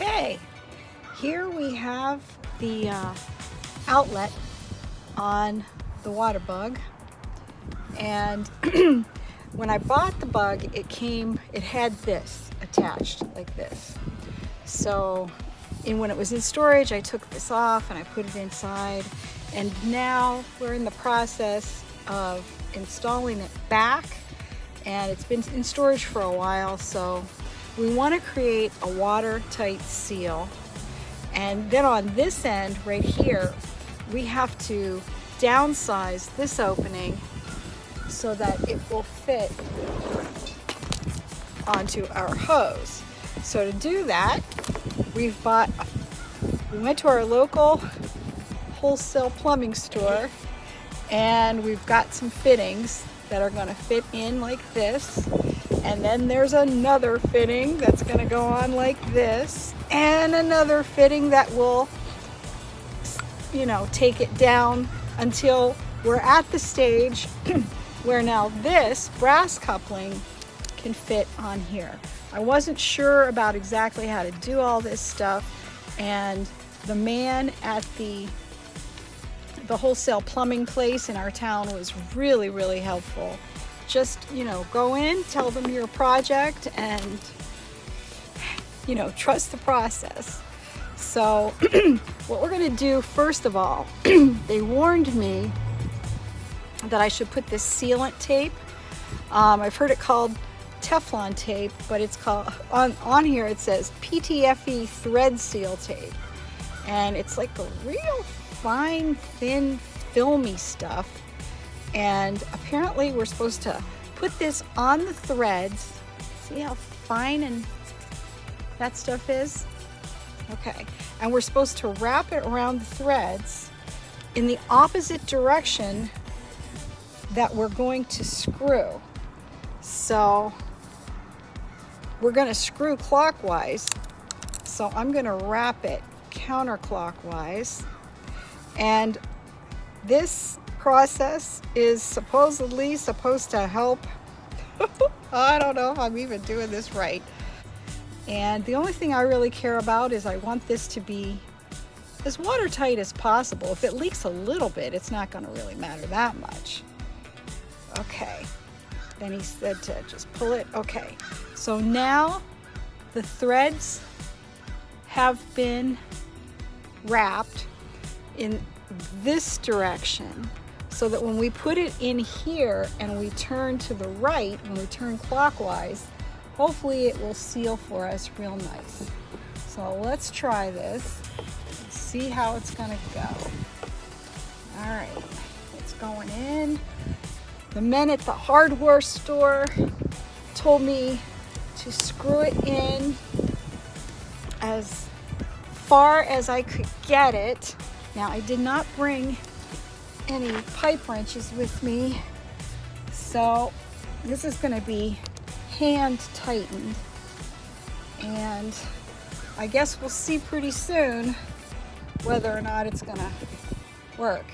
Okay, here we have the outlet on the water bug, and when I bought the bug, it had this attached like this. So when it was in storage, I took this off and I put it inside, and now we're in the process of installing it back, and it's been in storage for a while. So we want to create a watertight seal, and then on this end right here we have to downsize this opening so that it will fit onto our hose. So to do that, we went to our local wholesale plumbing store, and we've got some fittings that are going to fit in like this, and then there's another fitting that's going to go on like this, and another fitting that will, take it down until we're at the stage where now this brass coupling can fit on here. I wasn't sure about exactly how to do all this stuff, and the man at the wholesale plumbing place in our town was really helpful. Just, go in, tell them your project, and, trust the process. So what we're going to do, first of all, they warned me that I should put this sealant tape. I've heard it called Teflon tape, but it's called, on here it says PTFE thread seal tape. And it's like a real fine, thin, filmy stuff. And apparently we're supposed to put this on the threads. See how fine and that stuff is? Okay. And we're supposed to wrap it around the threads in the opposite direction that we're going to screw. So we're going to screw clockwise. So I'm going to wrap it counterclockwise. And this process is supposedly supposed to help. I don't know if I'm even doing this right. And the only thing I really care about is I want this to be as watertight as possible. If it leaks a little bit, it's not going to really matter that much. Okay. Then he said to just pull it. Okay. So now the threads have been wrapped in this direction, so that when we put it in here and we turn to the right, when we turn clockwise, hopefully it will seal for us real nice. So let's try this and see how it's going to go. All right, it's going in. The men at the hardware store told me to screw it in as far as I could get it. Now, I did not bring any pipe wrenches with me, so this is going to be hand tightened, and I guess we'll see pretty soon whether or not it's going to work.